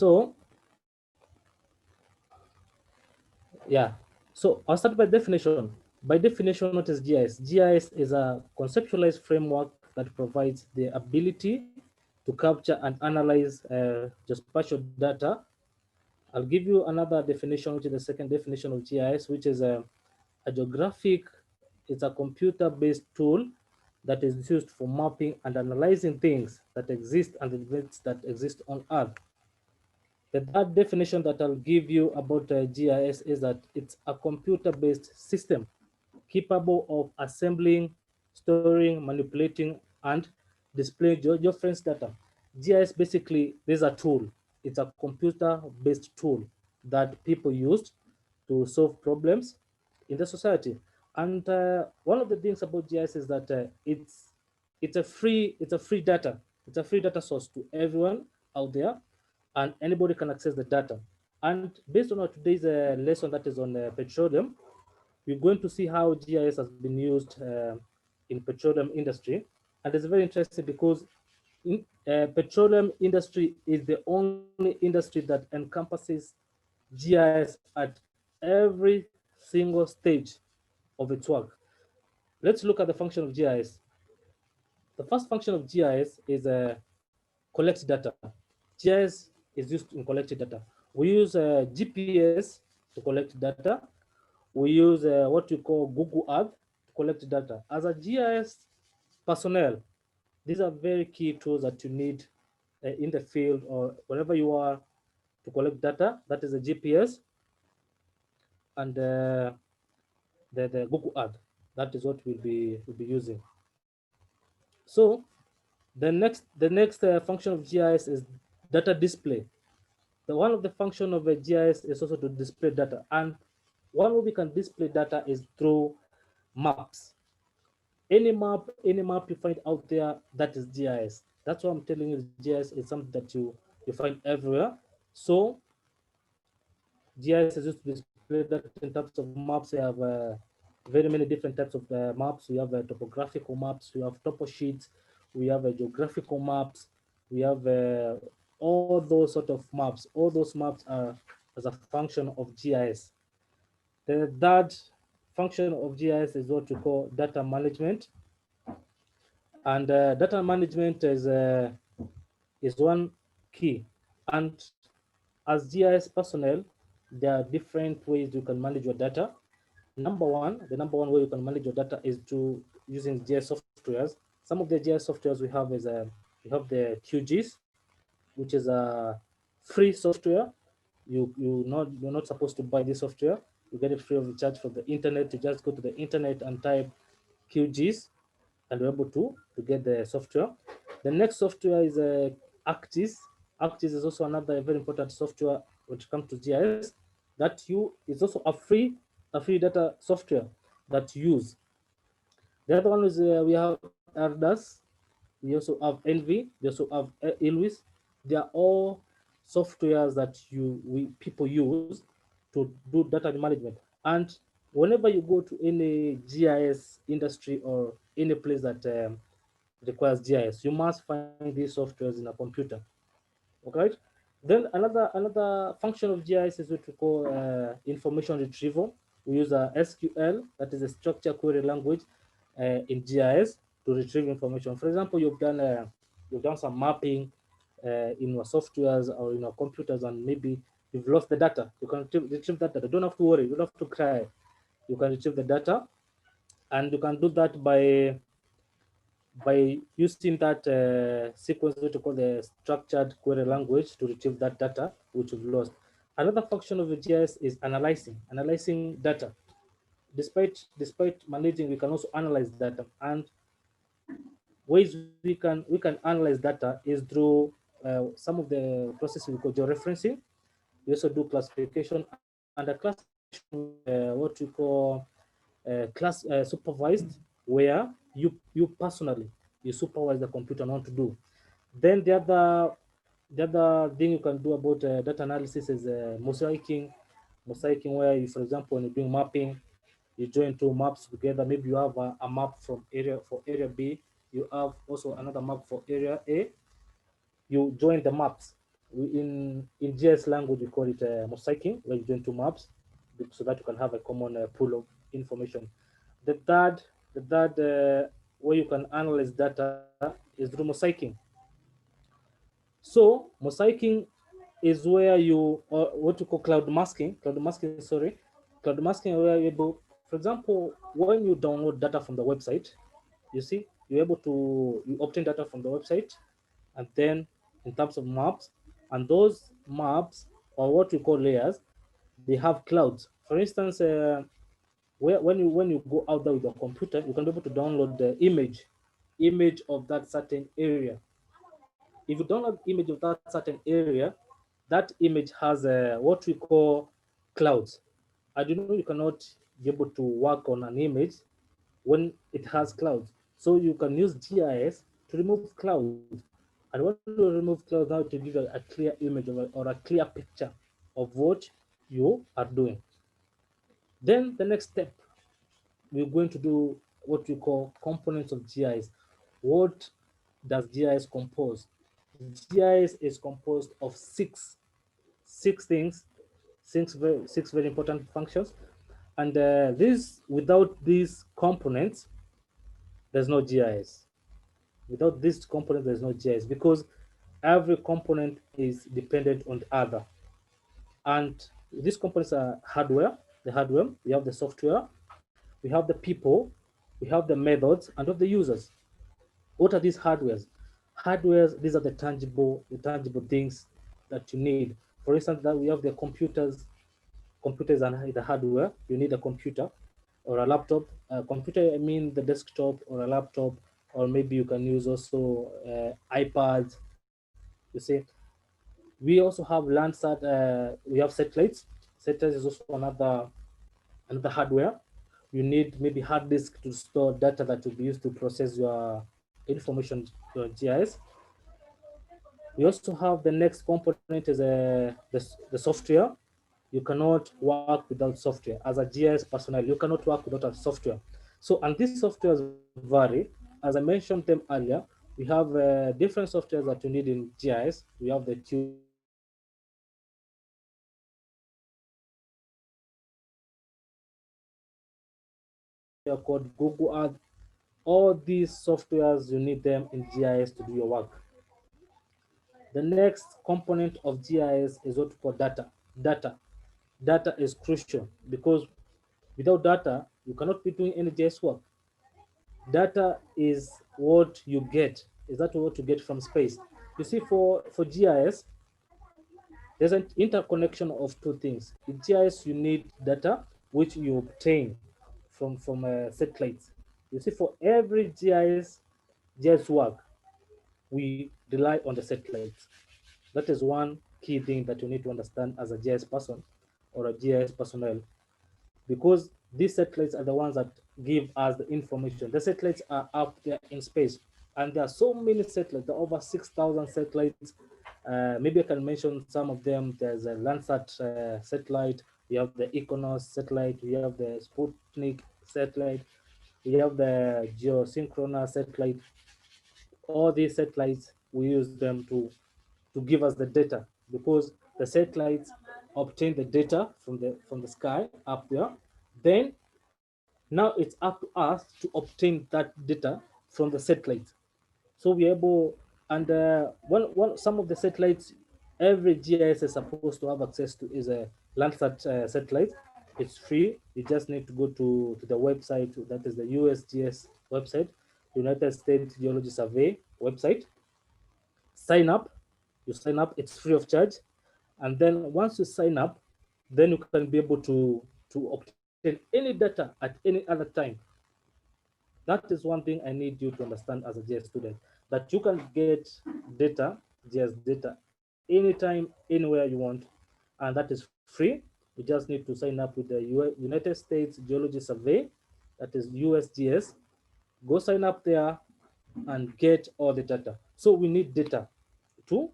So yeah, so I'll start by definition. By definition, what is GIS? GIS is a conceptualized framework that provides the ability to capture and analyze geospatial data. I'll give you another definition, which is the second definition of GIS, which is a geographic, it's a computer-based tool that is used for mapping and analyzing things that exist and events that exist on Earth. The third definition that I'll give you about GIS is that it's a computer-based system capable of assembling, storing, manipulating, and displaying georeference data. GIS basically is a tool. It's a computer-based tool that people use to solve problems in the society. And one of the things about GIS is that it's a free data. It's a free data source to everyone out there, and anybody can access the data. And based on our today's lesson that is on petroleum, we're going to see how GIS has been used in petroleum industry. And it's very interesting because petroleum industry is the only industry that encompasses GIS at every single stage of its work. Let's look at the function of GIS. The first function of GIS is collect data. GIS is used in collecting data. We use GPS to collect data. We use what we call Google Earth to collect data. As a GIS personnel, these are very key tools that you need in the field or wherever you are to collect data. That is the GPS and the Google Earth. That is what we'll be using. So the next function of GIS is data display. One of the function of a GIS is also to display data, and one way we can display data is through maps. Any map you find out there, that is GIS. That's what I'm telling you. GIS is something that you find everywhere. So GIS is used to display that in terms of maps. We have very many different types of maps. We have topographical maps. We have topo sheets. We have geographical maps. We have all those sort of maps. All those maps are as a function of GIS. The third function of GIS is what we call data management. And data management is one key. And as GIS personnel, there are different ways you can manage your data. The number one way you can manage your data is to using GIS softwares. Some of the GIS softwares we have is we have the QGIS, which is a free software. You're not supposed to buy this software. You get it free of charge from the internet. You just go to the internet and type QGIS, and you're able to get the software. The next software is ArcGIS. ArcGIS is also another very important software when it comes to GIS. That is also a free data software that you use. The other one is we have ARDAS. We also have Envy. We also have Ilwis. They are all softwares that people use to do data management. And whenever you go to any GIS industry or any place that requires GIS, you must find these softwares in a computer. Okay. Then another function of GIS is what we call information retrieval. We use a SQL, that is a structured query language, in GIS to retrieve information. For example, you've done some mapping in your softwares or in your computers, and maybe you've lost the data. You can retrieve that data. Don't have to worry. You don't have to cry. You can retrieve the data, and you can do that by using that sequence, which we call the structured query language, to retrieve that data which you've lost. Another function of the GIS is analyzing data. Despite managing, we can also analyze data, and ways we can analyze data is through some of the processes we call georeferencing. We also do classification, and a classification what we call class supervised, where you personally supervise the computer on what to do. Then the other thing you can do about data analysis is mosaicing, where you, for example, when you're doing mapping, you join two maps together. Maybe you have a map for area B. You have also another map for area A. You join the maps. in GIS language, we call it mosaicing, where you join two maps so that you can have a common pool of information. The third, way you can analyze data is through mosaicing. So mosaicing is where you, or what you call cloud masking, sorry, cloud masking, where you're able, for example, when you download data from the website, you see, you're able to, you obtain data from the website, and then in terms of maps, and those maps, or what we call layers, they have clouds. For instance, when you go out there with your computer, you can be able to download the image of that certain area. If you download image of that certain area, that image has what we call clouds. I do know you cannot be able to work on an image when it has clouds. So you can use GIS to remove clouds. And when you remove clouds, now to give you a clear image or a clear picture of what you are doing. Then the next step, we're going to do what we call components of GIS. What does GIS compose? GIS is composed of six things, six very important functions, and without these components, there's no GIS. Without these components, there's no GIS because every component is dependent on the other. And these components are hardware, we have the software, we have the people, we have the methods, and we have the users. What are these hardwares? Hardwares, these are the tangible things that you need. For instance, that we have the computers and the hardware. You need a computer or a laptop. Computer, I mean the desktop or a laptop, or maybe you can use also iPads. You see, we also have Landsat. We have satellites. Satellites is also another hardware. You need maybe hard disk to store data that will be used to process your information, your GIS. We also have the next component is the software. You cannot work without software. As a GIS personnel, you cannot work without a software. So, and these softwares vary. As I mentioned them earlier, we have different softwares that you need in GIS. We have the tools, called Google Earth. All these softwares, you need them in GIS to do your work. The next component of GIS is what we call data. Data. Data is crucial because without data, you cannot be doing any GIS work. Data is what you get. Is that what you get from space? You see, for GIS, there's an interconnection of two things. In GIS, you need data which you obtain from satellites. You see, for every GIS work, we rely on the satellites. That is one key thing that you need to understand as a GIS person or a GIS personnel, because these satellites are the ones that give us the information. The satellites are up there in space, and there are so many satellites. There are over 6,000 satellites. Maybe I can mention some of them. There's a Landsat satellite. We have the Econos satellite. We have the Sputnik satellite. We have the geosynchronous satellite. All these satellites, we use them to give us the data, because the satellites obtain the data from the sky up there. Then now it's up to us to obtain that data from the satellites. So we're able, and some of the satellites, every GIS is supposed to have access to is a Landsat satellite. It's free. You just need to go to the website, that is the USGS website, United States Geology Survey website. Sign up. You sign up. It's free of charge. And then once you sign up, then you can be able to obtain any data at any other time. That is one thing I need you to understand as a GIS student, that you can get data, GIS data, anytime, anywhere you want, and that is free. You just need to sign up with the United States Geology Survey, that is USGS. Go sign up there and get all the data. So we need data to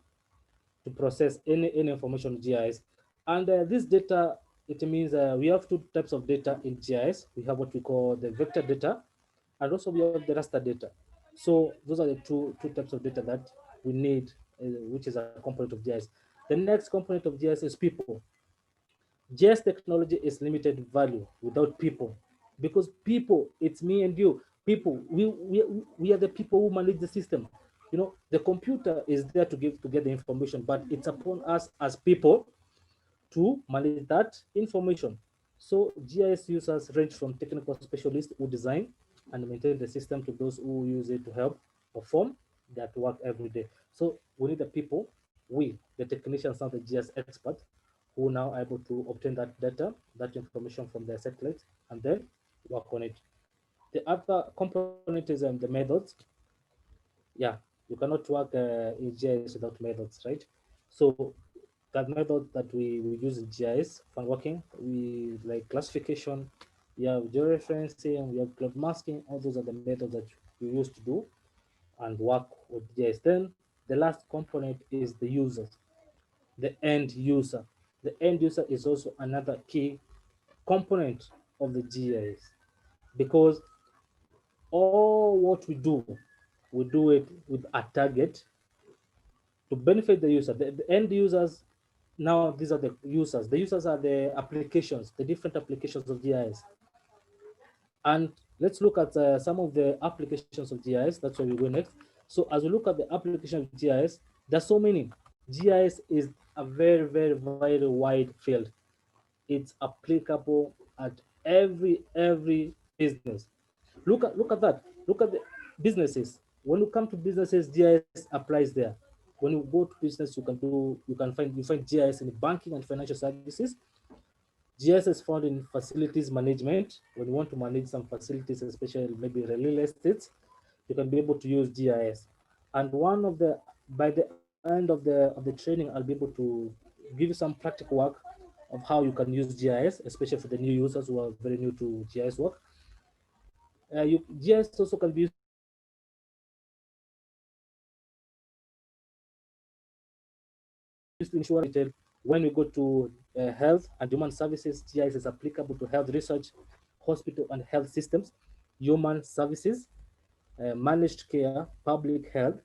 to process any information in GIS. And this data, it means we have two types of data in GIS. We have what we call the vector data, and also we have the raster data. So those are the two types of data that we need, which is a component of GIS. The next component of GIS is people. GIS technology is limited value without people, because people, it's me and you. People, we are the people who manage the system. You know, the computer is there to get the information, but it's upon us as people to manage that information. So GIS users range from technical specialists who design and maintain the system to those who use it to help perform that work every day. So we need the people, we, the technicians, are the GIS experts who now are able to obtain that data, that information from their satellite, and then work on it. The other component is the methods. Yeah, you cannot work in GIS without methods, right? So that method that we use in GIS for working, we like classification, we have georeferencing, we have cloud masking. All those are the methods that we use to do and work with GIS. Then the last component is the users, the end user. The end user is also another key component of the GIS, because all what we do it with a target to benefit the user. The end users, now these are the users. The users are the applications, the different applications of GIS. And let's look at some of the applications of GIS. That's where we go next. So as we look at the application of GIS, there's so many. GIS is a very wide field. It's applicable at every business. Look at that. Look at the businesses. When you come to businesses, GIS applies there. When you go to business, you find GIS in banking and financial services. GIS is found in facilities management. When you want to manage some facilities, especially maybe real estate, you can be able to use GIS. And one of the by the end of the training, I'll be able to give you some practical work of how you can use GIS, especially for the new users who are very new to GIS work. GIS also can be used in insurance retail. When we go to health and human services, GIS is applicable to health research, hospital and health systems, human services, managed care, public health.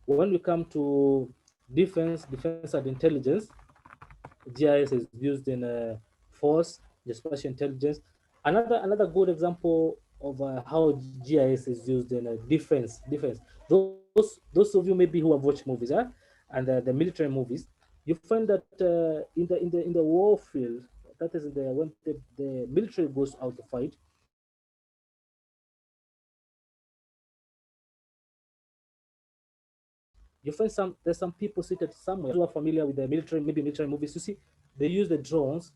When we come to defense and intelligence, GIS is used in force, geospatial intelligence. Another good example of how GIS is used in defense. Those of you maybe who have watched movies, and the military movies, you find that in the war field, that is when the military goes out to fight, you find there's some people seated somewhere in a UAS. You see, they use the drones. Those who are familiar with the military, maybe military movies, you see, they use the drones.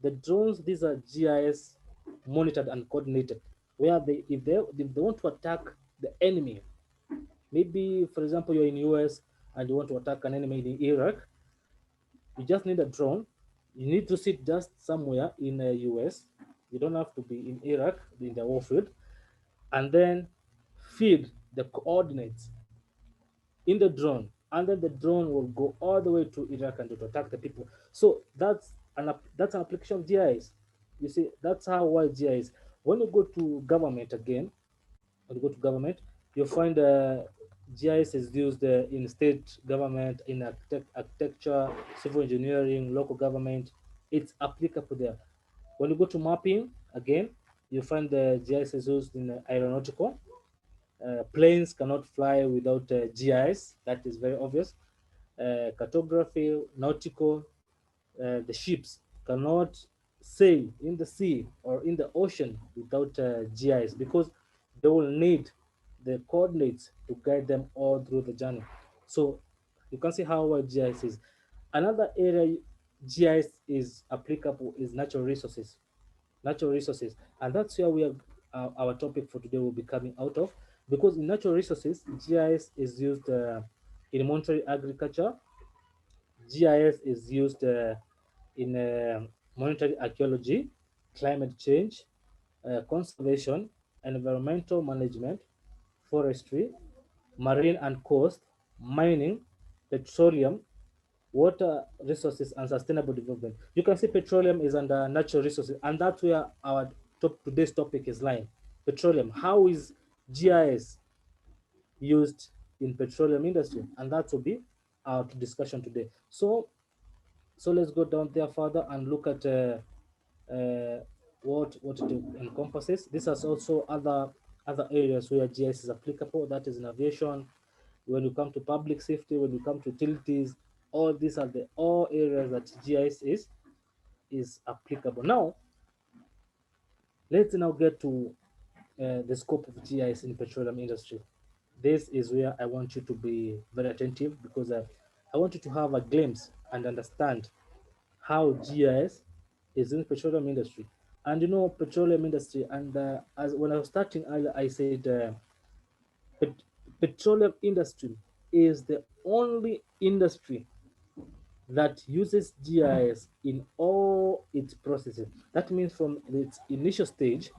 The drones, these are GIS monitored and coordinated, where if they want to attack the enemy, maybe for example you're in US and you want to attack an enemy in Iraq, you just need a drone. You need to sit just somewhere in the US. You don't have to be in Iraq in the war field, and then feed the coordinates in the drone, and then the drone will go all the way to Iraq and to attack the people. So that's an application of GIS. You see, that's how wide GIS. When you go to government again, when you go to government, you find GIS is used in state government, in architecture, civil engineering, local government. It's applicable there. When you go to mapping again, you find the GIS is used in aeronautical. Planes cannot fly without GIS. That is very obvious. Cartography, nautical, the ships cannot sail in the sea or in the ocean without GIS, because they will need the coordinates to guide them all through the journey. So you can see how wide GIS is. Another area GIS is applicable is natural resources. Natural resources, and that's where our topic for today will be coming out of, because in natural resources, GIS is used in monetary agriculture. GIS is used in monetary archaeology, climate change, conservation, environmental management, forestry, marine and coast, mining, petroleum, water resources, and sustainable development. You can see petroleum is under natural resources, and that's where our today's topic is lying. Petroleum. How is GIS used in petroleum industry? And that will be our discussion today. So So let's go down there further and look at what it encompasses. This has also other areas where GIS is applicable. That is in aviation. When you come to public safety, when you come to utilities, all these are the all areas that GIS is applicable. Now, let's now get to the scope of GIS in petroleum industry. This is where I want you to be very attentive because I want you to have a glimpse and understand how GIS is in petroleum industry. And you know, petroleum industry, and as when I was starting earlier, I said pet- petroleum industry is the only industry that uses GIS in all its processes. That means from its initial stage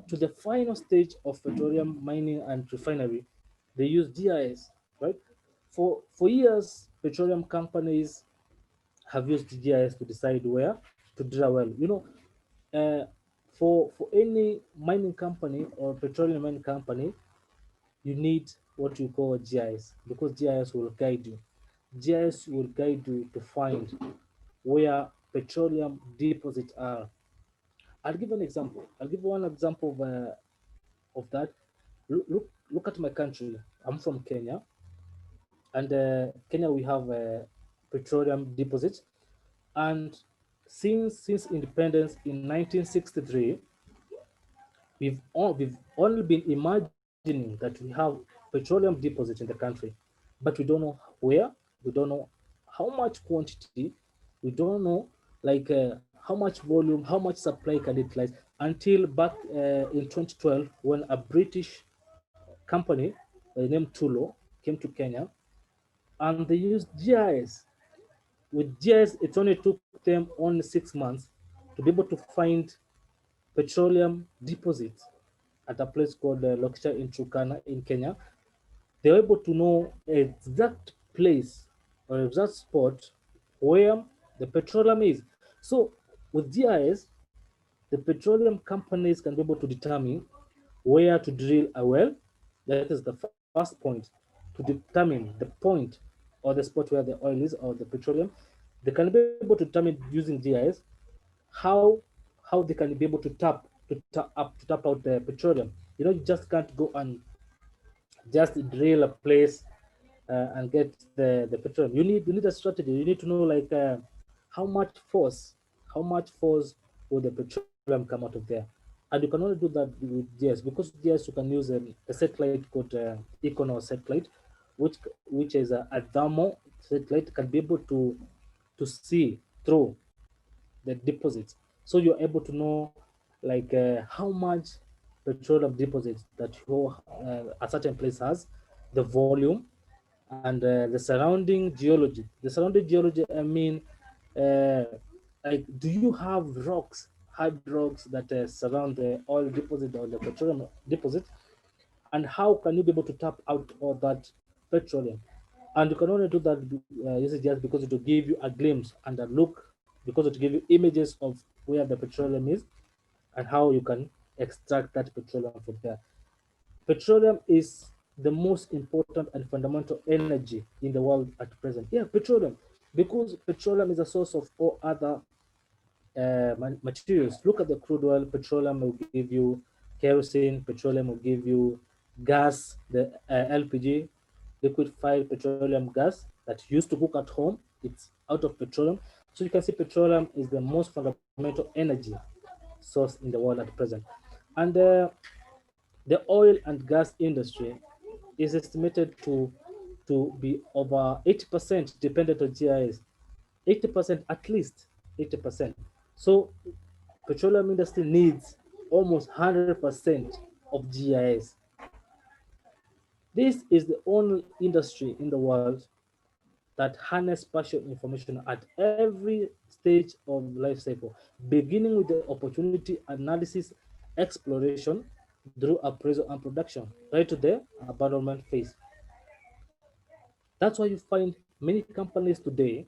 to the final stage of petroleum mining and refinery, they use GIS, right? For years, petroleum companies have used GIS to decide where to drill a well. You know, for any mining company or petroleum mining company, you need what you call GIS because GIS will guide you. GIS will guide you to find where petroleum deposits are. I'll give an example. I'll give one example of that. Look at my country. I'm from Kenya, and Kenya we have petroleum deposits. And since independence in 1963, we've only been imagining that we have petroleum deposits in the country, but we don't know where, we don't know how much quantity, we don't know like how much volume, how much supply can it utilize until back in 2012 when a British company by the name Tulo came to Kenya and they used GIS. With GIS, it only took them only 6 months to be able to find petroleum deposits at a place called Lokicha in Turkana in Kenya. They were able to know exact place or exact spot where the petroleum is. So with GIS, the petroleum companies can be able to determine where to drill a well. That is the first point, to determine the point or the spot where the oil is or the petroleum. They can be able to determine using GIS how how they can be able to tap out the petroleum. You know, you just can't go and just drill a place and get the petroleum. You need a strategy. You need to know like how much force will the petroleum come out of there, and you can only do that with GIS because GIS you can use a satellite called Econo satellite, which is a thermal satellite can be able to see through the deposits. So you're able to know like how much petroleum deposits that a certain place has, the volume, and the surrounding geology. The surrounding geology, I mean, uh, like, do you have rocks, hard rocks that surround the oil deposit or the petroleum deposit? And how can you be able to tap out all that petroleum? And you can only do that using just because it will give you a glimpse and a look, because it will give you images of where the petroleum is and how you can extract that petroleum from there. Petroleum is the most important and fundamental energy in the world at present. Yeah, petroleum, because petroleum is a source of all other materials. Look at the crude oil. Petroleum will give you kerosene. Petroleum will give you gas, the LPG, liquefied petroleum gas that you used to cook at home. It's out of petroleum. So you can see petroleum is the most fundamental energy source in the world at present. And the oil and gas industry is estimated to be over 80% dependent on GIS. 80% at least, 80%. So petroleum industry needs almost 100% of GIS. This is the only industry in the world that harness partial information at every stage of life cycle, beginning with the opportunity analysis, exploration, through appraisal and production, right to the abandonment phase. That's why you find many companies today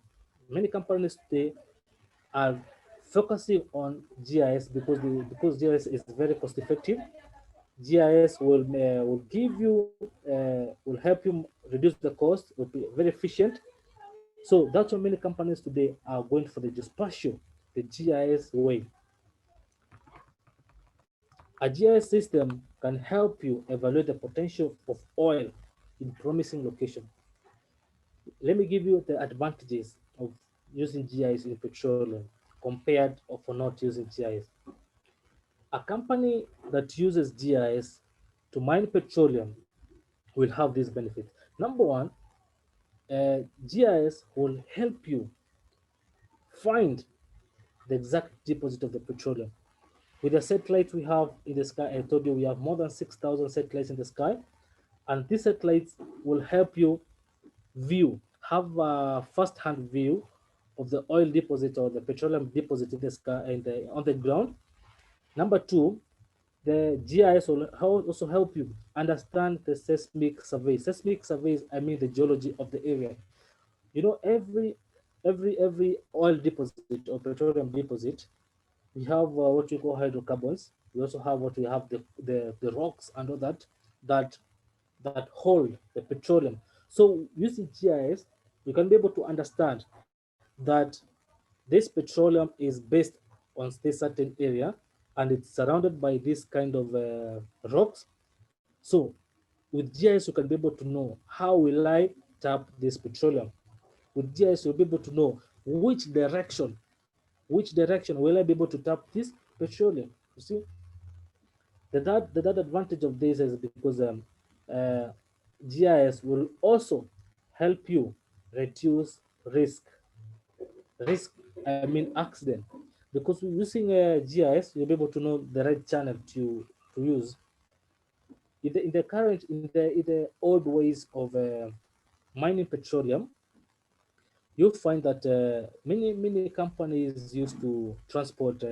are focusing on GIS because GIS is very cost effective. GIS will give you will help you reduce the cost, will be very efficient, So that's why many companies today are going for the geospatial, the GIS way. A GIS system can help you evaluate the potential of oil in promising location. Let me give you the advantages of using GIS in petroleum compared for not using GIS. A company that uses GIS to mine petroleum will have these benefits. Number one, GIS will help you find the exact deposit of the petroleum. With the satellite we have in the sky, I told you we have more than 6,000 satellites in the sky, and these satellites will help you have a first-hand view of the oil deposit or the petroleum deposit in the sky and on the ground. Number two, the GIS will also help you understand the seismic surveys. Seismic surveys, I mean the geology of the area. You know, every oil deposit or petroleum deposit, we have what we call hydrocarbons. We also have what we have the rocks and all that that hold the petroleum. So using GIS, you can be able to understand that this petroleum is based on this certain area and it's surrounded by this kind of rocks. So with GIS, you can be able to know how will I tap this petroleum. With GIS, you'll be able to know which direction will I be able to tap this petroleum. You see, the advantage of this is because uh, GIS will also help you reduce risk, I mean accident, because using GIS, you'll be able to know the right channel to use. In the old ways of mining petroleum, you'll find that many companies used to transport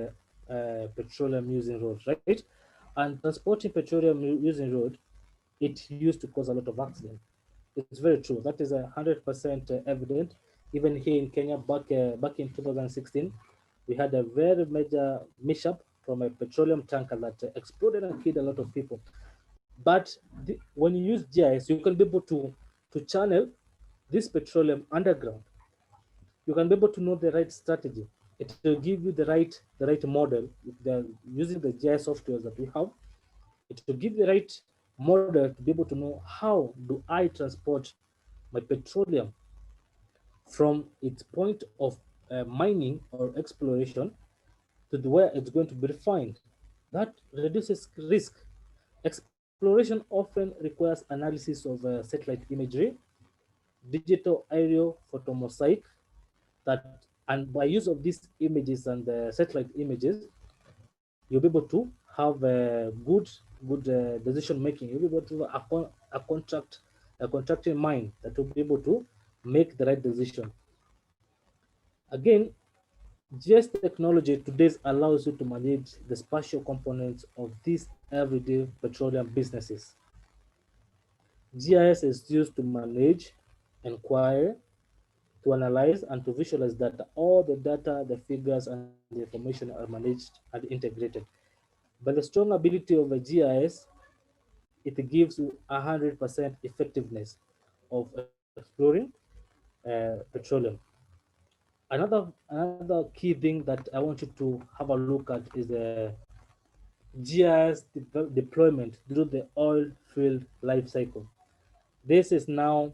petroleum using road, right? And transporting petroleum using road, it used to cause a lot of accident. It's very true. That is 100% evident. Even here in Kenya, back in 2016, we had a very major mishap from a petroleum tanker that exploded and killed a lot of people. But when you use GIS, you can be able to channel this petroleum underground. You can be able to know the right strategy. It will give you the right model. Using the GIS software that we have, it will give the right model to be able to know how do I transport my petroleum from its point of mining or exploration to where it's going to be refined. That reduces risk. Exploration often requires analysis of satellite imagery, digital aerial photomosaic, that and by use of these images and the satellite images, you'll be able to have good decision making. You'll be able to have a contracting mind that will be able to make the right decision. Again, GIS technology today allows you to manage the spatial components of these everyday petroleum businesses. GIS is used to manage, inquire, to analyze, and to visualize data. All the data, the figures, and the information are managed and integrated. But the strong ability of a GIS, it gives you 100% effectiveness of exploring petroleum. Another key thing that I want you to have a look at is the GIS deployment through the oil field life cycle. This is now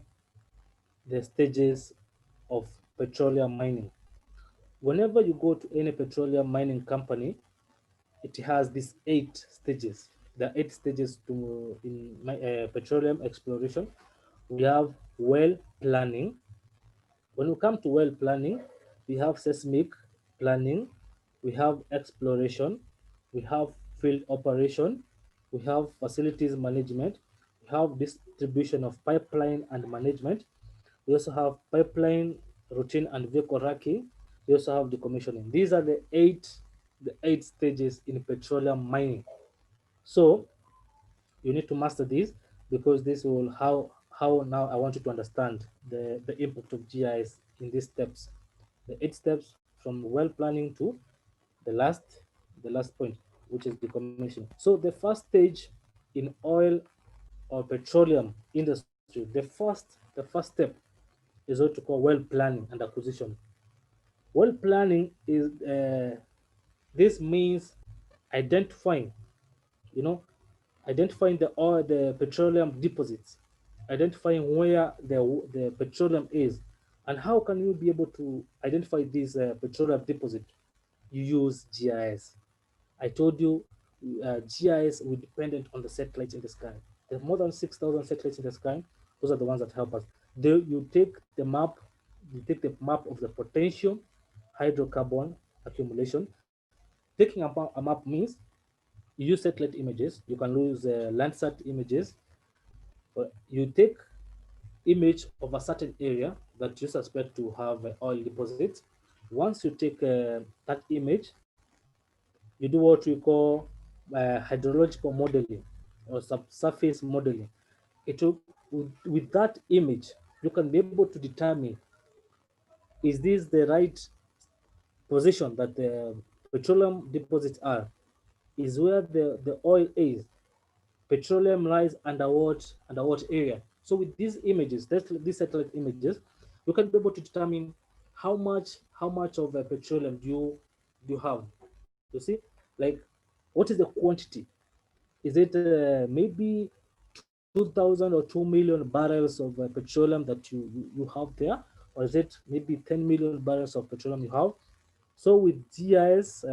the stages of petroleum mining. Whenever you go to any petroleum mining company, it has these 8 stages. There are 8 stages to in petroleum exploration. We have well planning. When we come to well planning, we have seismic planning, we have exploration, we have field operation, we have facilities management, we have distribution of pipeline and management. We also have pipeline routine and vehicle racking. We also have decommissioning. These are the eight stages in petroleum mining. So you need to master this, because this will how now I want you to understand the impact of GIS in these steps, the 8 steps from well planning to the last the last point, which is decommissioning. So the first stage in oil or petroleum industry, the first step is what you call well planning and acquisition. Well planning is this means identifying, you know, identifying the oil, the petroleum deposits, identifying where the petroleum is, and how can you be able to identify these petroleum deposit? You use GIS. I told you GIS we dependent on the satellites in the sky. There's more than 6,000 satellites in the sky. Those are the ones that help us. You take the map, you take the map of the potential hydrocarbon accumulation. Taking a map means you use satellite images. You can use Landsat images. But you take image of a certain area that you suspect to have oil deposits. Once you take that image, you do what we call hydrological modeling or subsurface modeling. It will, with that image, you can be able to determine, is this the right position that the petroleum deposits are? Is where the oil is. Petroleum lies under what area. So with these images, these satellite images, you can be able to determine how much of petroleum do you have. You see, like what is the quantity? Is it maybe 2,000 or 2 million barrels of petroleum that you have there, or is it maybe 10 million barrels of petroleum you have? So with GIS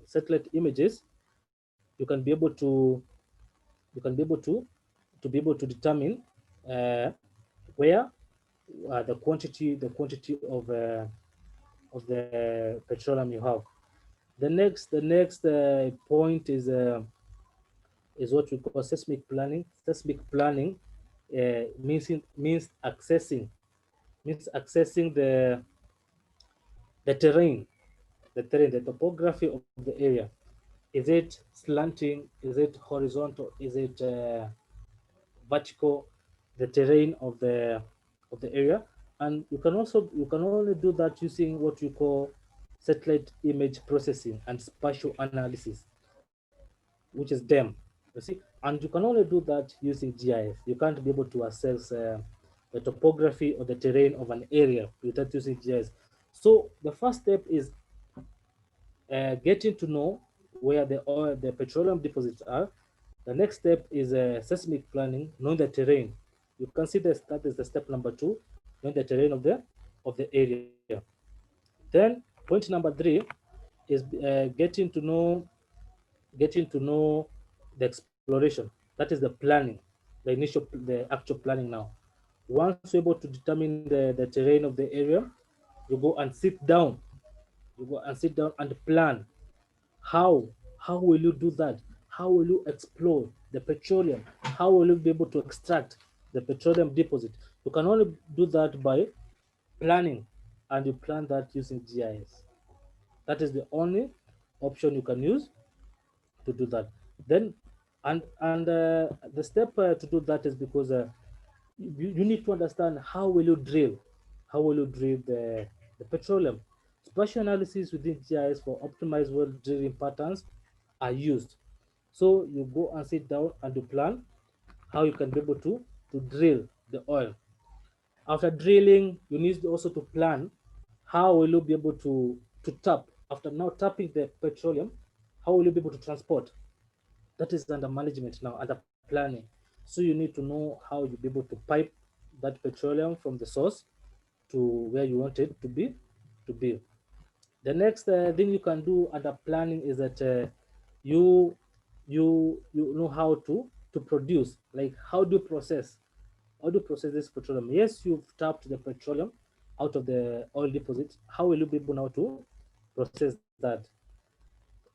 satellite images, you can be able to you can be able to be able to determine uh, where the quantity of the petroleum you have. The next point is what we call seismic planning. Seismic planning means accessing the terrain, the topography of the area. Is it slanting? Is it horizontal? Is it vertical? The terrain of the area, and you can only do that using what we call satellite image processing and spatial analysis, which is DEM. You see, and you can only do that using GIS. You can't be able to assess the topography or the terrain of an area without using GIS. So the first step is getting to know where the petroleum deposits are. The next step is seismic planning, knowing the terrain. You can see that is the step number two, knowing the terrain of the area. Then point number three is getting to know the exploration. That is the planning, the actual planning now. Once you're able to determine the terrain of the area, you go and sit down. You go and sit down and plan. How? How will you do that? How will you explore the petroleum? How will you be able to extract the petroleum deposit? You can only do that by planning, and you plan that using GIS. That is the only option you can use to do that. Then, and the step to do that is because you need to understand how will you drill, the petroleum. Spatial analysis within GIS for optimized well drilling patterns are used. So you go and sit down and you plan how you can be able to drill the oil. After drilling, you need also to plan how will you be able to tap. After now tapping the petroleum, how will you be able to transport? That is under management now, under planning. So you need to know how you'll be able to pipe that petroleum from the source to where you want it to be. The next thing you can do under planning is that you you know how to produce. Like how do you process this petroleum? Yes, you've tapped the petroleum out of the oil deposit. How will you be able now to process that?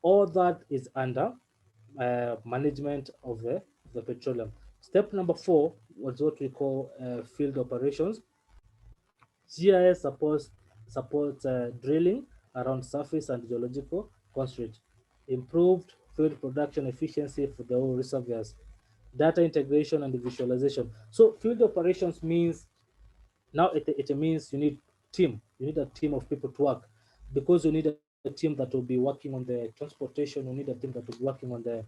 All that is under management of the petroleum. Step number four was what we call field operations. GIS supports drilling around surface and geological constraints, improved field production efficiency for the oil reservoirs, data integration and visualization. So field operations means now it means you need a team of people to work, because you need a team that will be working on the transportation, you need a team that will be working on the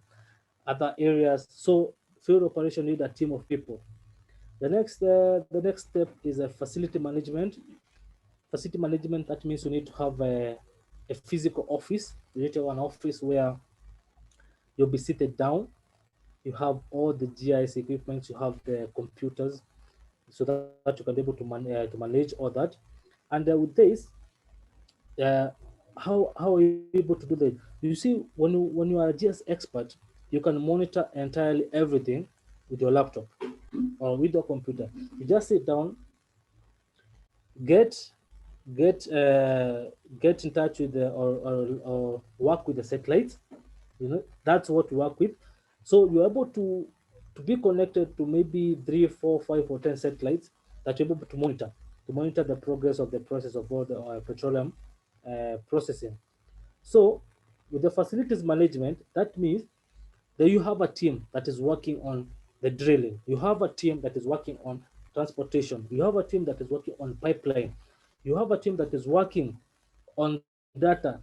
other areas. So field operation need a team of people. The next step is a facility management. Facility management, that means you need to have a physical office. You need to have an office where you'll be seated down. You have all the GIS equipment. You have the computers, so that you can be able to manage all that. And with this, uh, how are you able to do that? You see, when you are a GIS expert, you can monitor entirely everything with your laptop or with your computer. You just sit down, get get uh, get in touch with the or work with the satellites. You know, that's what we work with. So you're able to be connected to maybe 3 4 5 or 10 satellites that you're able to monitor the progress of the process of all the petroleum processing. So with the facilities management, that means that you have a team that is working on the drilling. You have a team that is working on transportation. You have a team that is working on pipeline. You have a team that is working on data.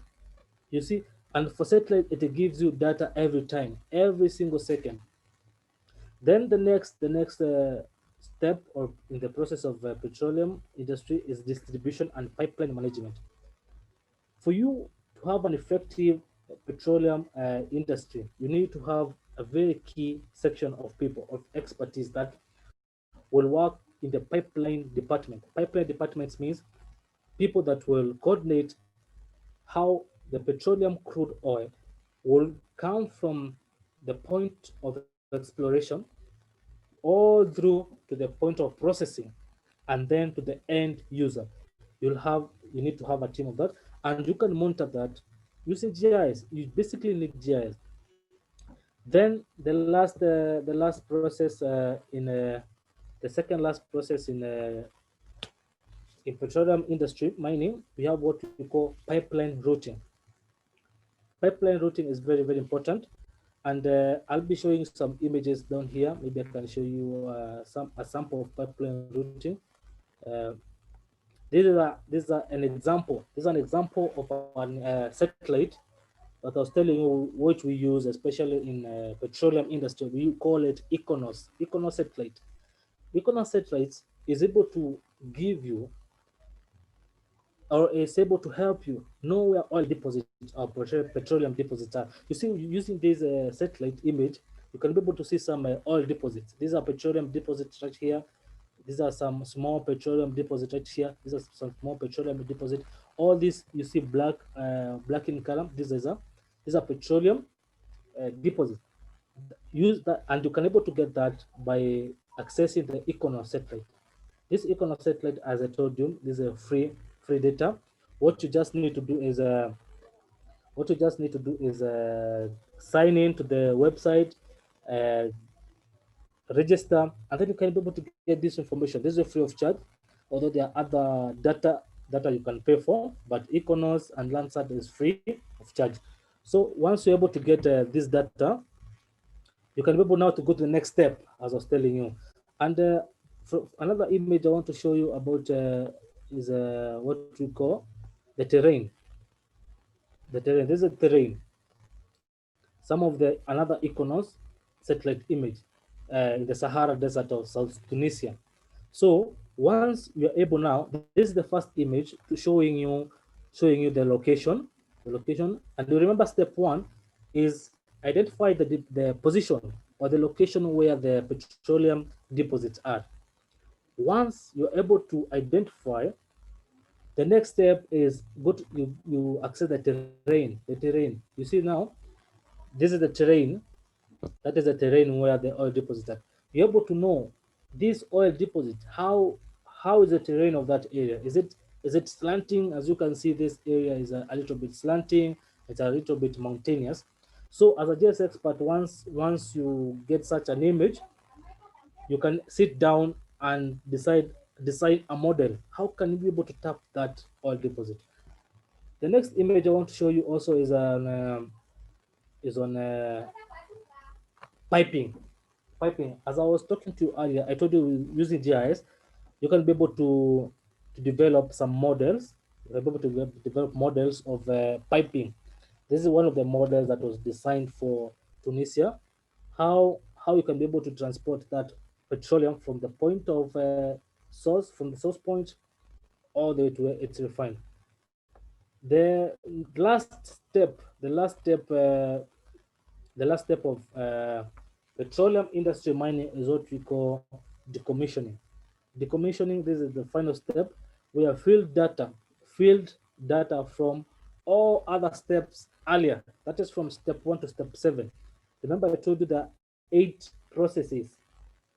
You see, and for satellite, it gives you data every time, every single second. Then the next step or in the process of petroleum industry is distribution and pipeline management. For you to have an effective petroleum industry, you need to have a very key section of people of expertise that will work in the pipeline department. Pipeline departments means people that will coordinate how the petroleum crude oil will come from the point of exploration all through to the point of processing and then to the end user. You need to have a team of that, and you can monitor that using GIS. You basically need GIS. Then the last process the second last process in petroleum industry mining, we have what we call pipeline routing. Pipeline routing is very, very important. And I'll be showing some images down here. Maybe I can show you a sample of pipeline routing. Uh, this is an example. This is an example of an satellite that I was telling you what we use, especially in petroleum industry. We call it Econos satellite. Econos satellites is able to give you or is able to help you know where oil deposits or petroleum deposits are. You see, using this satellite image, you can be able to see some oil deposits. These are petroleum deposits right here. These are some small petroleum deposits right here. These are some small petroleum deposits. All this you see black in color. These are petroleum deposits. Use that, and you can able to get that by accessing the Econos satellite. This Econos satellite, as I told you, this is a free data. What you just need to do is sign in to the website, uh, register, and then you can be able to get this information. This is free of charge, although there are other data you can pay for, but Econos and Landsat is free of charge. So once you're able to get this data, you can be able now to go to the next step, as I was telling you. And another image I want to show you about is what we call the terrain. The terrain. This is the terrain. Some of the another Econos satellite image in the Sahara Desert of South Tunisia. So once you're able now, this is the first image to showing you the location, and you remember step one is identify the position or the location where the petroleum deposits are. Once you're able to identify, the next step is you access the terrain. You see now, this is the terrain. That is the terrain where the oil deposits are. You're able to know this oil deposit. How is the terrain of that area? Is it slanting? As you can see, this area is a little bit slanting. It's a little bit mountainous. So as a GIS expert, once you get such an image, you can sit down and decide a model. How can you be able to tap that oil deposit? The next image I want to show you also is on piping. Piping. As I was talking to you earlier, I told you using GIS, you can be able to develop some models. You're able to develop models of piping. This is one of the models that was designed for Tunisia. How you can be able to transport that petroleum from the point of source, from the source point, all the way to where it's refined. The last step, the last step of petroleum industry mining is what we call decommissioning. Decommissioning, this is the final step where field data from all other steps earlier. That is from step 1 to step 7. Remember, I told you there are 8 processes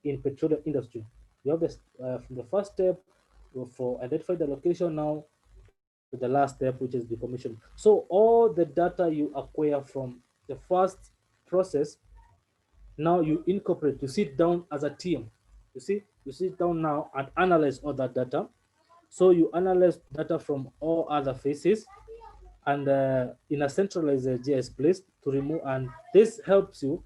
in petroleum industry. You have this from the first step for identify the location now to the last step, which is decommission. So all the data you acquire from the first process, now you incorporate, you sit down as a team. You sit down now and analyze all that data. So you analyze data from all other phases and in a centralized GIS place to remove, and this helps you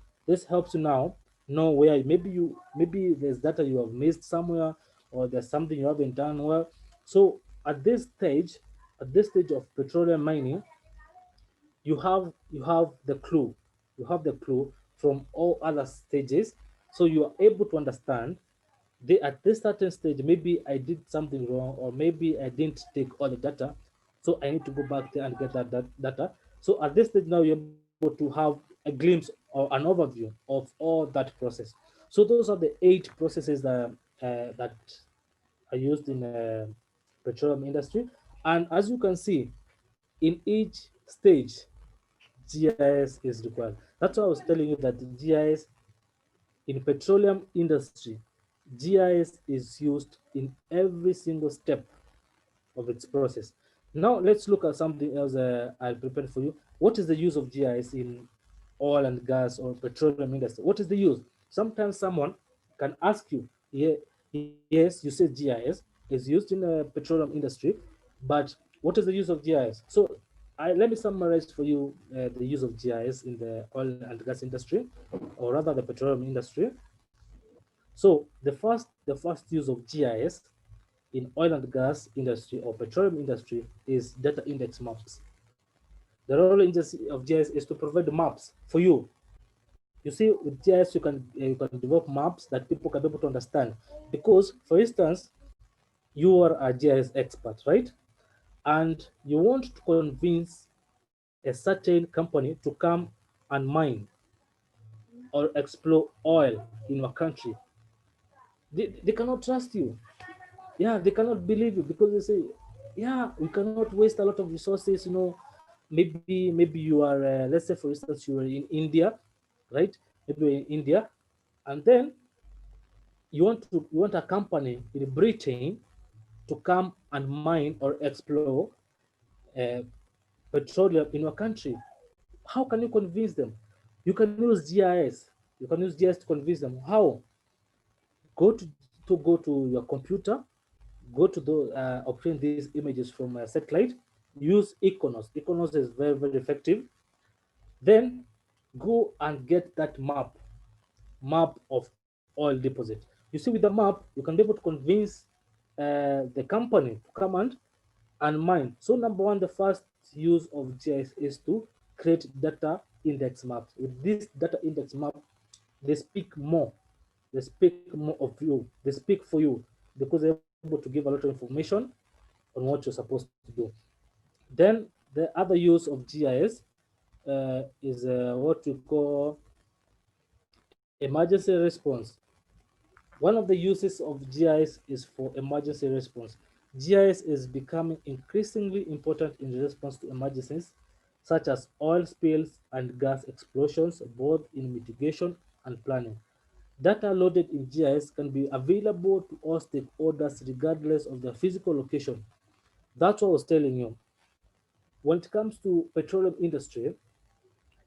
now know where maybe there's data you have missed somewhere, or there's something you haven't done well. So at this stage of petroleum mining, you have the clue, from all other stages. So you are able to understand, at this certain stage, maybe I did something wrong, or maybe I didn't take all the data, so I need to go back there and get that data. So at this stage now, you're able to have a glimpse or an overview of all that process. So those are the 8 processes that are used in petroleum industry. And as you can see, in each stage, GIS is required. That's why I was telling you that GIS in petroleum industry, GIS is used in every single step of its process. Now let's look at something else I prepared for you. What is the use of GIS in oil and gas or petroleum industry? What is the use? Sometimes someone can ask you, yeah, yes, you said GIS is used in the petroleum industry, but what is the use of GIS? So let me summarize for you the use of GIS in the oil and gas industry, or rather the petroleum industry. So the first use of GIS in oil and gas industry or petroleum industry is data index maps. The role of GIS is to provide maps for you. You see, with GIS you can develop maps that people can be able to understand. Because, for instance, you are a GIS expert, right? And you want to convince a certain company to come and mine or explore oil in your country. They cannot trust you. Yeah, they cannot believe you, because they say, yeah, we cannot waste a lot of resources. Maybe you are let's say, for instance, you are in India, right? Maybe you're in India, and then you want a company in Britain to come and mine or explore uh, petroleum in your country. How can you convince them? You can use GIS. You can use GIS to convince them. How? Go to your computer, go to the obtain these images from satellite, use Econos. Econos is very, very effective. Then go and get that map of oil deposit. You see, with the map, you can be able to convince the company to come and mine. So number one, the first use of GIS is to create data index maps. With this data index map, they speak more. They speak more of you. They speak for you, because they're able to give a lot of information on what you're supposed to do. Then the other use of GIS is what we call emergency response. One of the uses of GIS is for emergency response. GIS is becoming increasingly important in response to emergencies such as oil spills and gas explosions, both in mitigation and planning. Data loaded in GIS can be available to all stakeholders regardless of their physical location. That's what I was telling you. When it comes to petroleum industry,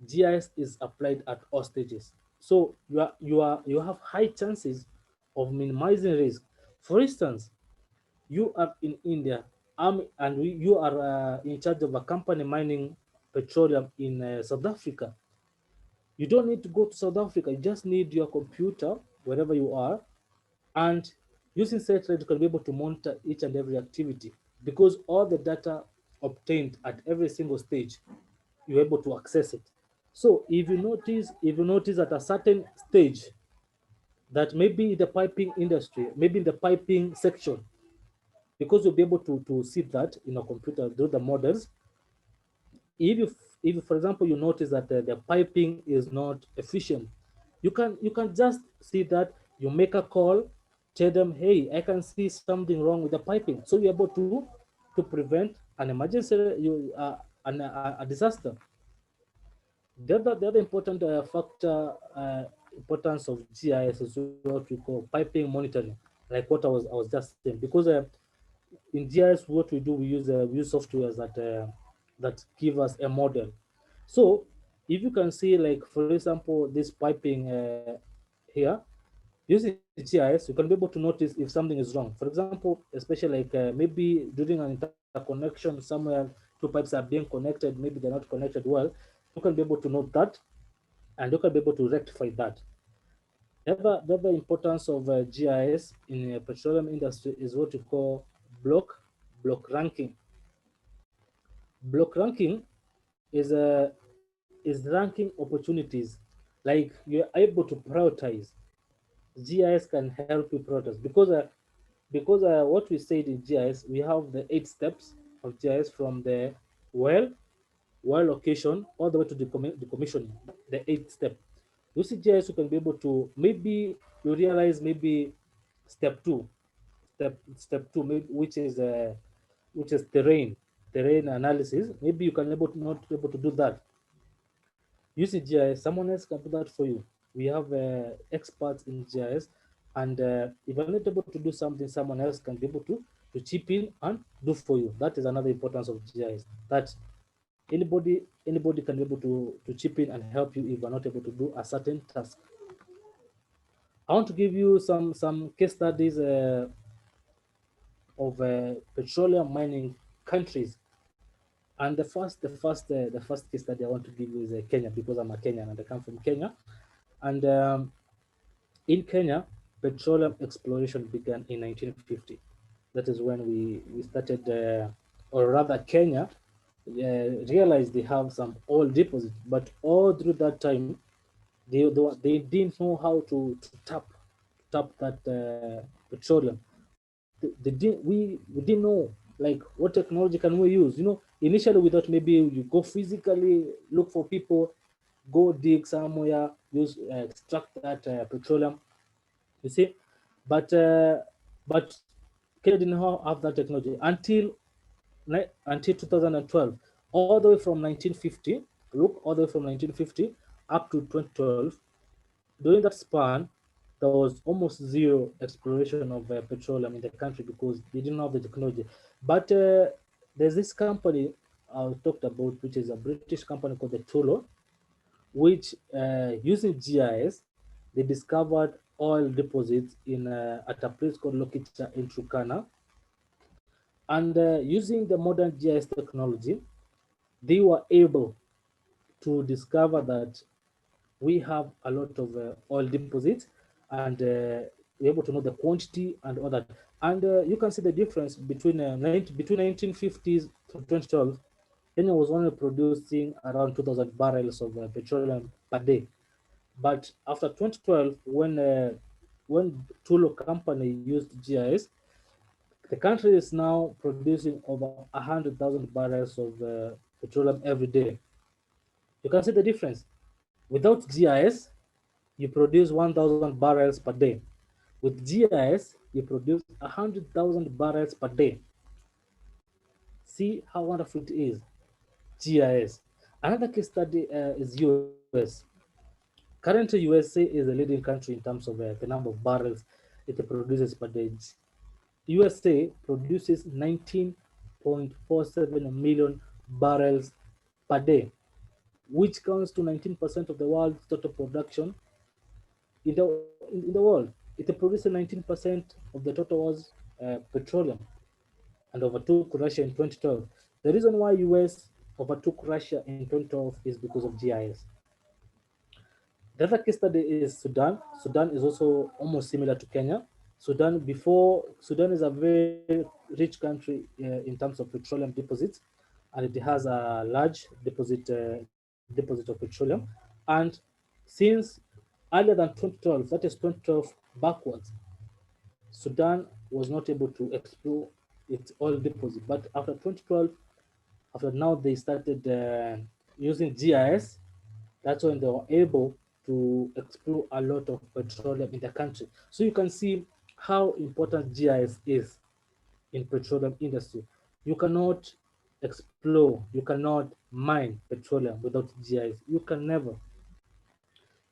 GIS is applied at all stages. So you have high chances of minimizing risk. For instance, you are in India, you are in charge of a company mining petroleum in South Africa. You don't need to go to South Africa. You just need your computer wherever you are, and using satellite, you can be able to monitor each and every activity, because all the data obtained at every single stage, you're able to access it. So if you notice at a certain stage, that maybe the piping industry, maybe in the piping section, because you'll be able to see that in a computer, do the models. If for example you notice that the piping is not efficient, you can just see that, you make a call, tell them, hey, I can see something wrong with the piping, so you're able to prevent an emergency, a disaster. The other important factor, importance of GIS is what we call piping monitoring, like what I was just saying. Because in GIS, what we do, we use softwares that give us a model. So if you can see, like for example, this piping here, using GIS, you can be able to notice if something is wrong. For example, especially like maybe during an interconnection somewhere, two pipes are being connected, maybe they're not connected well. You can be able to note that, and you can be able to rectify that. The other importance of GIS in the petroleum industry is what we call block ranking. Block ranking is ranking opportunities. Like you're able to prioritize. GIS can help you prioritize, because what we said in GIS, we have the 8 steps of GIS, from the well location all the way to decommissioning. The 8 step. You see GIS, you can be able to, maybe you realize, maybe step two, step two, maybe, which is terrain analysis. Maybe you can able to not able to do that. Using GIS, someone else can do that for you. We have experts in GIS, and if you're not able to do something, someone else can be able to chip in and do for you. That is another importance of GIS. That anybody can be able to chip in and help you if you're not able to do a certain task. I want to give you some case studies of petroleum mining countries. And the first case study I want to give you is Kenya, because I'm a Kenyan and I come from Kenya. And in Kenya, petroleum exploration began in 1950. That is when we started, or rather, Kenya realized they have some oil deposits, but all through that time, they didn't know how to tap that petroleum. They didn't, we didn't know, like, what technology can we use. Initially we thought maybe you go physically look for people, go dig somewhere, use extract that petroleum, you see. But uh, but Kenya didn't have that technology until 2012. All the way from 1950, look, all the way from 1950 up to 2012. During that span, there was almost zero exploration of petroleum in the country, because they didn't have the technology. But there's this company I talked about, which is a British company called the Tullow, which using GIS, they discovered oil deposits at a place called Lokicha in Turkana. And using the modern GIS technology, they were able to discover that we have a lot of oil deposits, and we're able to know the quantity and all that. And you can see the difference between 1950s to 2012. Kenya was only producing around 2,000 barrels of petroleum per day. But after 2012, when Tullow company used GIS, the country is now producing over 100,000 barrels of petroleum every day. You can see the difference. Without GIS, you produce 1,000 barrels per day. With GIS, you produce 100,000 barrels per day. See how wonderful it is. GIS. Another case study is US. Currently, USA is a leading country in terms of the number of barrels it produces per day. USA produces 19.47 million barrels per day, which counts to 19% of the world's total production in the world. It produces 19% of the total world's petroleum, and overtook Russia in 2012. The reason why US overtook Russia in 2012 is because of GIS. The other case study is Sudan. Sudan is also almost similar to Kenya. Sudan is a very rich country in terms of petroleum deposits, and it has a large deposit of petroleum. And since earlier than 2012, that is 2012 backwards. Sudan was not able to explore its oil deposit, but after 2012, after now they started using GIS. That's when they were able to explore a lot of petroleum in the country. So you can see how important GIS is in petroleum industry. You cannot explore, you cannot mine petroleum without GIS. You can never.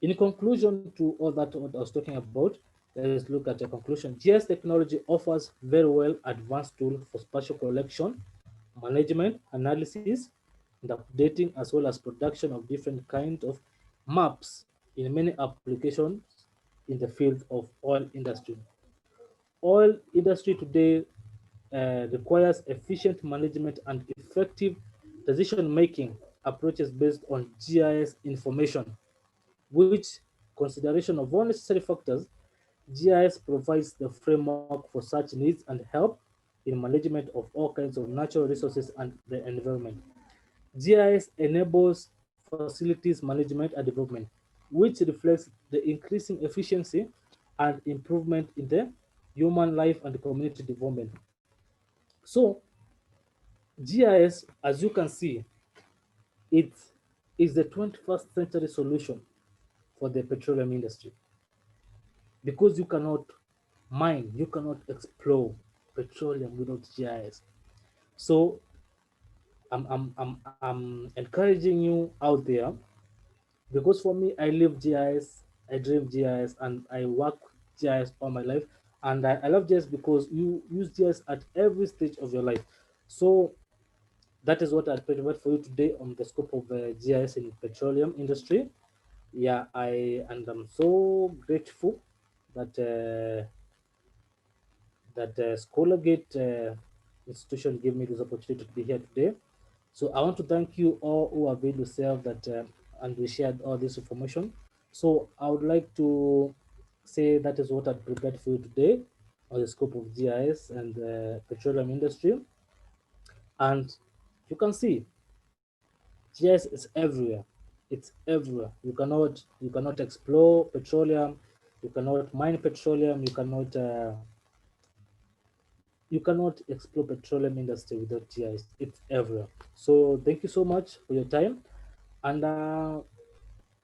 In conclusion to all that what I was talking about, let's look at a conclusion. GIS technology offers very well advanced tool for spatial collection, management, analysis, and updating, as well as production of different kinds of maps in many applications in the field of oil industry. Oil industry today requires efficient management and effective decision-making approaches based on GIS information, which consideration of all necessary factors. GIS provides the framework for such needs and help in management of all kinds of natural resources and the environment. GIS enables facilities management and development, which reflects the increasing efficiency and improvement in the human life and community development. So GIS, as you can see, it is the 21st century solution for the petroleum industry because you cannot mine, you cannot explore petroleum without GIS. So I'm encouraging you out there because for me, I live GIS, I dream GIS, and I work GIS all my life. And I love GIS because you use GIS at every stage of your life. So that is what I'll provide for you today on the scope of GIS in petroleum industry. Yeah, I'm so grateful that SkolarGate institution gave me this opportunity to be here today. So I want to thank you all who availed yourself that and we shared all this information. So I would like to say that is what I prepared for you today on the scope of GIS and petroleum industry. And you can see GIS is everywhere. It's everywhere. You cannot explore petroleum. You cannot mine petroleum. You cannot explore petroleum industry without GIS. It's everywhere. So thank you so much for your time. And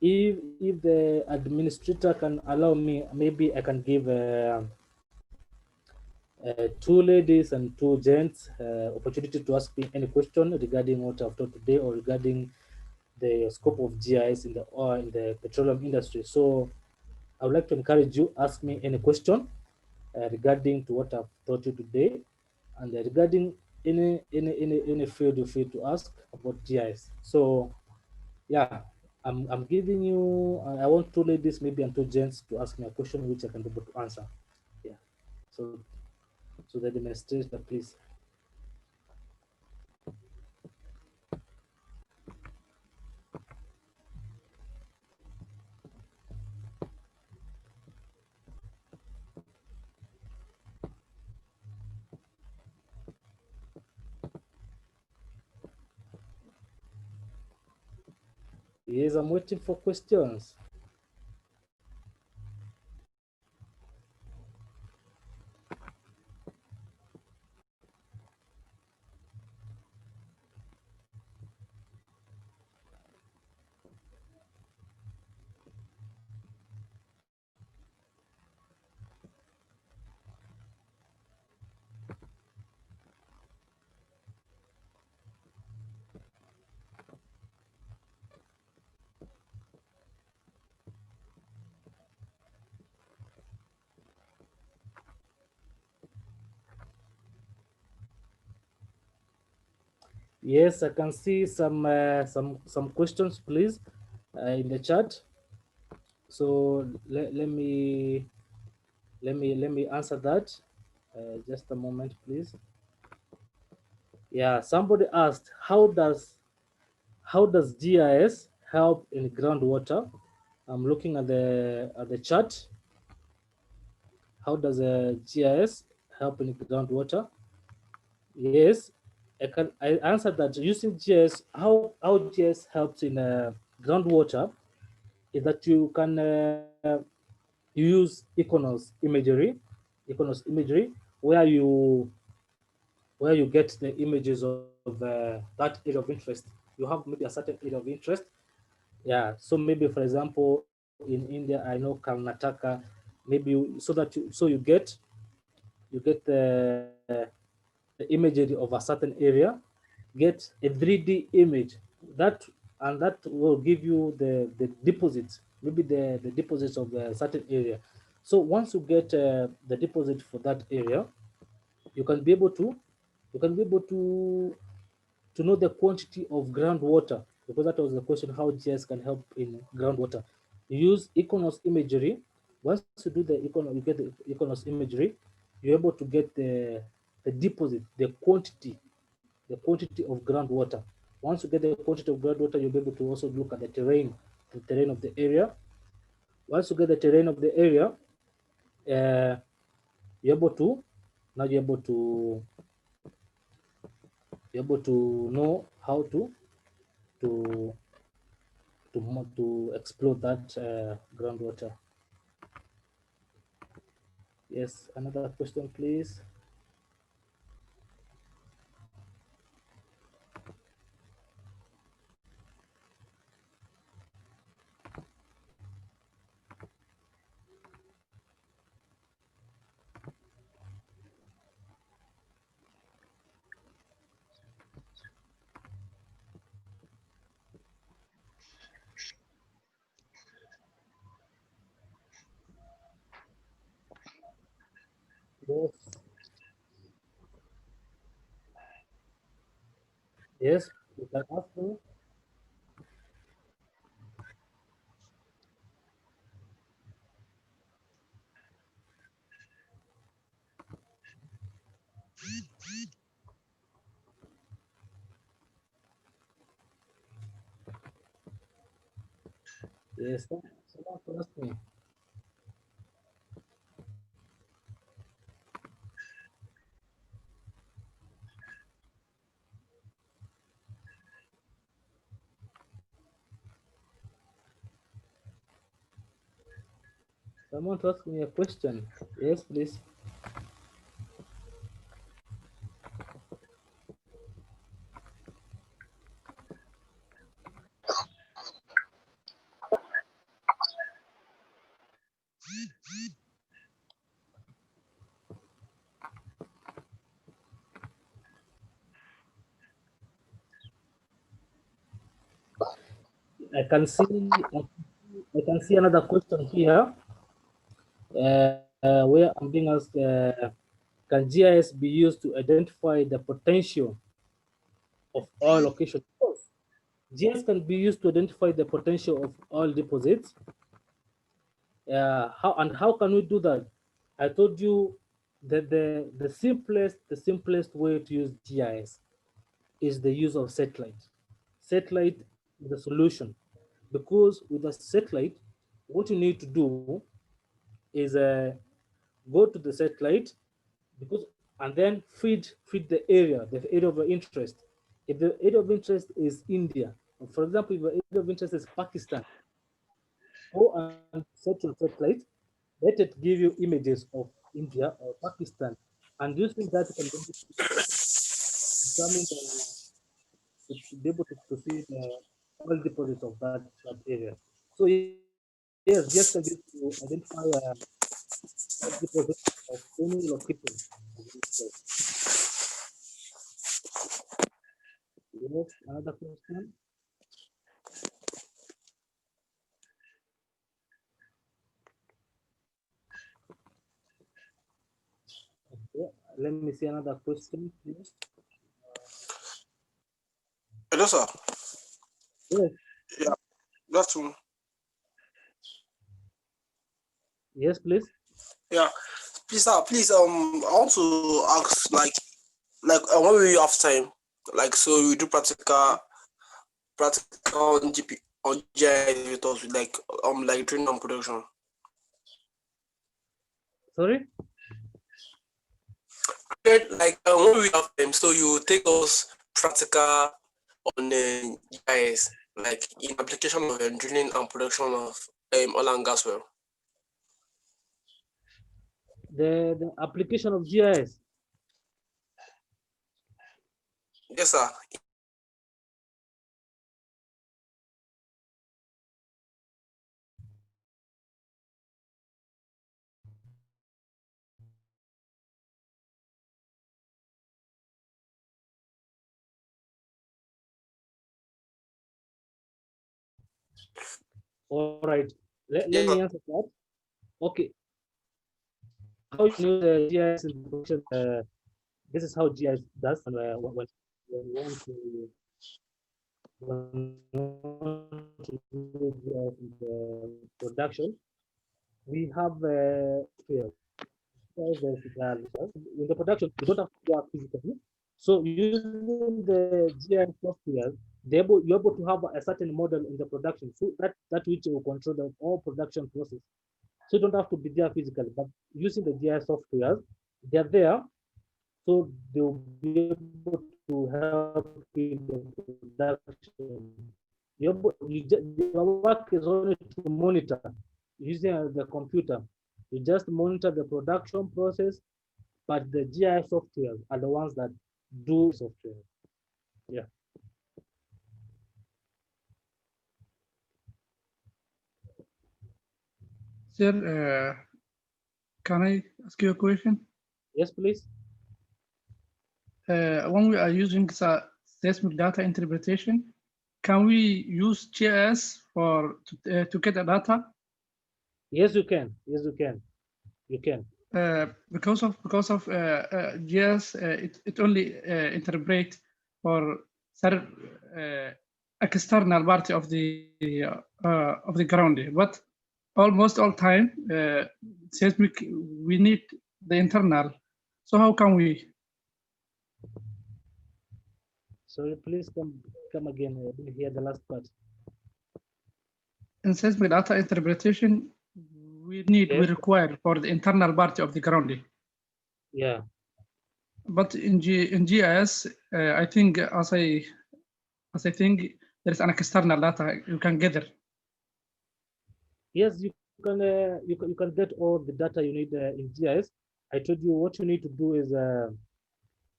if the administrator can allow me, maybe I can give two ladies and two gents opportunity to ask me any question regarding what I've taught today or regarding the scope of GIS in the oil in the petroleum industry. So I would like to encourage you ask me any question regarding to what I've taught you today, and regarding any field you feel to ask about GIS. So yeah, I'm giving you. I want two ladies maybe and two gents to ask me a question which I can be able to answer. Yeah. So the administrator, please. Yes, I'm waiting for questions. Yes, I can see some questions, please, in the chat. So let me answer that. Just a moment, please. Yeah, somebody asked how does GIS help in groundwater? I'm looking at the chart. How does GIS help in groundwater? Yes, I answered that using GIS. How GIS helps in groundwater is that you can you use Iconos imagery, where you get the images of that area of interest. You have maybe a certain area of interest. Yeah. So maybe, for example, in India, I know Karnataka. Maybe you get the imagery of a certain area, get a 3D image that and that will give you the deposits, maybe the deposits of a certain area. So once you get the deposit for that area, you can be able to you can be able to know the quantity of groundwater, because that was the question, how GIS can help in groundwater. You use Iconos imagery. Once you do the Iconos, you get the Iconos imagery, you're able to get the deposit, the quantity of groundwater. Once you get the quantity of groundwater, you'll be able to also look at the terrain of the area. Once you get the terrain of the area, uh, you're able to now you're able to know how to to explore that groundwater. Yes, another question, please. Yes, yes, you can ask me. Yes, someone can ask me. Someone to ask me a question. Yes, please. I can see I can see another question here, where I'm being asked, can GIS be used to identify the potential of oil location? Of course, GIS can be used to identify the potential of oil deposits. How can we do that? I told you that the simplest way to use GIS is the use of satellite. Satellite is the solution, because with a satellite, what you need to do is go to the satellite, because and then feed the area of your interest. If the area of interest is India, for example, if the area of interest is Pakistan, go and set your satellite, let it give you images of India or Pakistan, and using that you can examine to be able to see the oil deposits of that area. So yes, just can be used to identify oil deposits of any location of interest. Yes, another question. Yeah, let me see another question, please. Hello, sir. Yes, Yeah, that's true. yes, please. Yeah, please, sir. Please, I want to ask, when will you have time? Like, so you do practical on on GIS with us, like training and production. Sorry. Like, when we have time, so you take us practical on GIS, like in application of drilling and production of oil and gas well. the application of GIS. Yes, sir. All right, let Yes, me sir. answer that. Okay, how you can use GIS in the production? This is how GIS does when you want to do GIS in the production. We have software. In the production, you don't have to do it physically. So using the GIS software, you're able to have a certain model in the production, so that which will control the all production process. So you don't have to be there physically, but using the GIS software, they're there, so they'll be able to help in the production. Your work is only to monitor using the computer. You just monitor the production process, but the GIS software are the ones that do software. Yeah. Sir, can I ask you a question? Yes, please. When we are using the seismic data interpretation, can we use GIS to get the data? Yes, you can. Yes, you can. You can. Because of GIS, it only interpret for external part of the ground, but almost all time seismic we need the internal. So how can we? So please come again. I didn't hear the last part. In seismic data interpretation, we require for the internal part of the ground. Yeah. But in GIS, I think as I think there is an external data you can gather. Yes, you can get all the data you need in GIS. I told you what you need to do is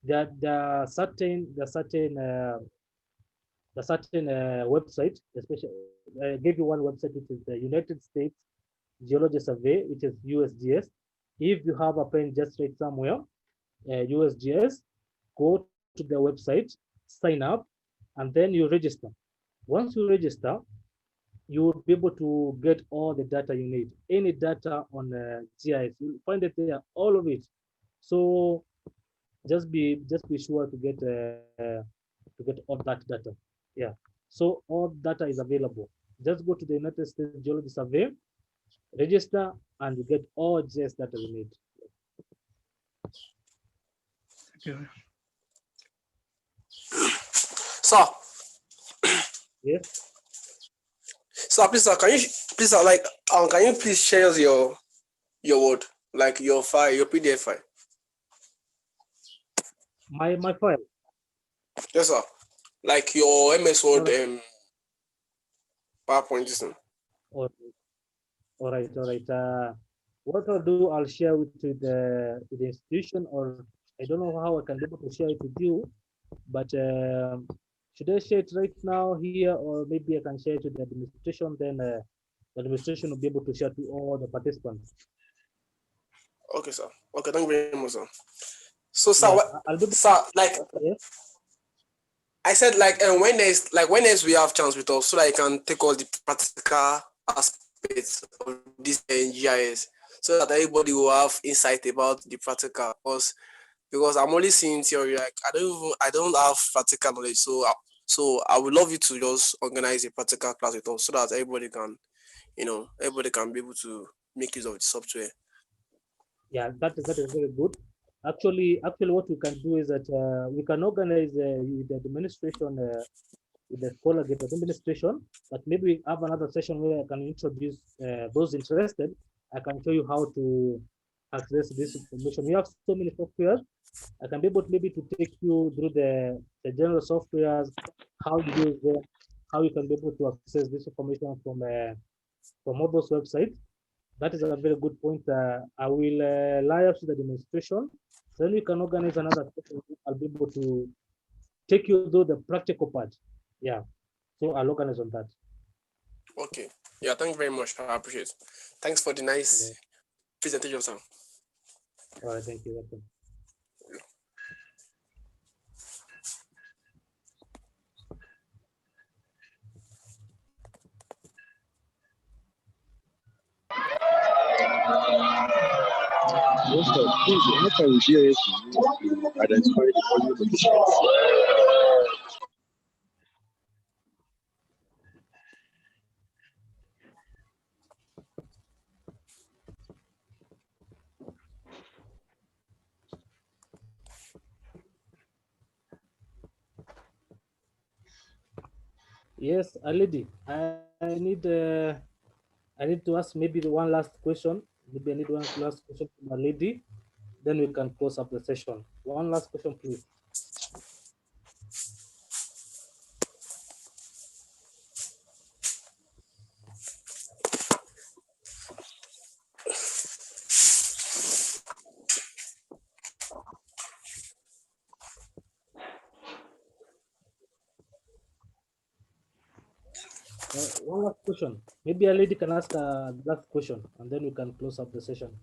the certain website, especially I gave you one website which is the United States Geology Survey, which is USGS. If you have a pen just right somewhere, USGS, go to the website, sign up, and then you register. Once you register, you will be able to get all the data you need. Any data on GIS, you'll find it there, all of it. So just be sure to get all that data. Yeah. So all data is available. Just go to the United States Geology Survey, register, and you get all GIS data you need. Thank you. Sir, Yes. sir, please, sir, can you please, sir, like, can you please share us your word, like your file, your PDF file? My file. Yes, sir. Like your MS Word All PowerPoint, this thing. right. All right. All right. What I'll do, I'll share with the institution, or I don't know how I can be able to share it with you, but should I share it right now here, or maybe I can share it to the administration? Then the administration will be able to share to all the participants. Okay, sir. Okay, thank you very much, sir. So, sir, Yeah, what, I'll be able sir, like yes. I said, like, when next we have chance with us, so that I can take all the practical aspects of this GIS, so that everybody will have insight about the practical. Because I'm only seeing theory, like I don't have practical knowledge. So I would love you to just organize a practical class with us, so that everybody can be able to make use of the software. Yeah, that is very good. Actually, what we can do is that we can organize with the administration, with the SkolarGate administration, but maybe we have another session where I can introduce those interested. I can show you how to access this information. We have so many softwares. I can be able to maybe to take you through the general softwares, how you use them, how you can be able to access this information from all those websites. that is a very good point. I will lie up to the demonstration. Then we can organize another session. I'll be able to take you through the practical part. Yeah. So I'll organize on that. Okay. Yeah, thank you very much. I appreciate it. Thanks for the nice Okay. presentation, sir. All right. Thank you. Welcome. Yes, sir. Please, how can GIS be used to identify the polio locations? Yes, lady. I need to ask maybe the one last question. Maybe I need one last question from a lady. Then we can close up the session. One last question, please. One last question. Maybe a lady can ask the last question, and then we can close up the session.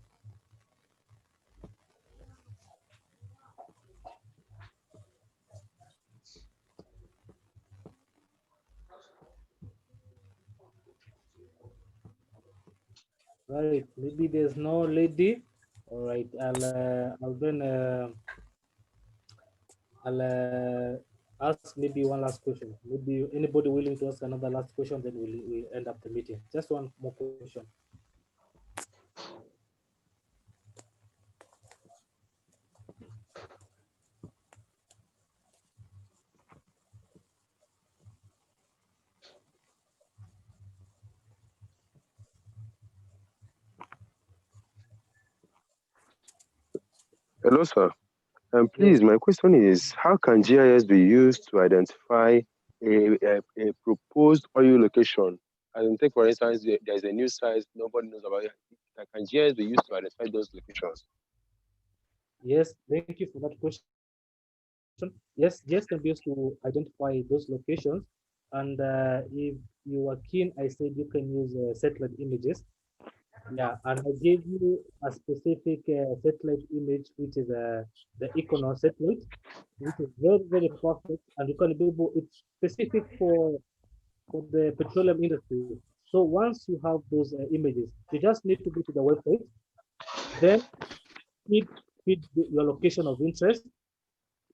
Right. Maybe there's no lady. All right. I'll ask maybe one last question. Maybe anybody willing to ask another last question, then we'll end up the meeting. Just one more question. Hello, sir. Yes. Please, my question is, how can GIS be used to identify a proposed oil location? I don't take, for instance, there's a new site, nobody knows about it. Can GIS be used to identify those locations? Yes. Thank you for that question. Yes, GIS can be used to identify those locations. And if you are keen, I said you can use satellite images. Yeah, and I gave you a specific satellite image, which is the Equinor satellite, which is very, very perfect, and you can be able. It's specific for the petroleum industry. So once you have those images, you just need to go to the website, then feed your location of interest,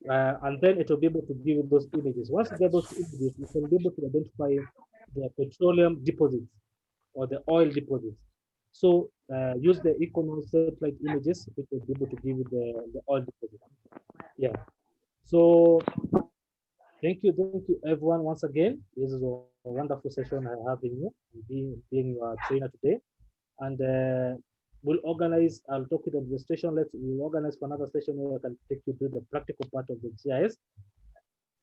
and then it will be able to give you those images. Once you get those images, you can be able to identify the petroleum deposits or the oil deposits. So use the Equinor satellite images, which will be able to give you the oil deposit. Yeah. So thank you everyone once again. This is a wonderful session I have in you, being your trainer today. And we'll organize, I'll talk to the administration. We'll organize for another session where I can take you through the practical part of the GIS.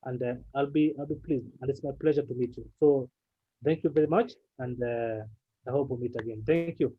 And I'll be pleased. And it's my pleasure to meet you. So thank you very much. And I hope we'll meet again. Thank you.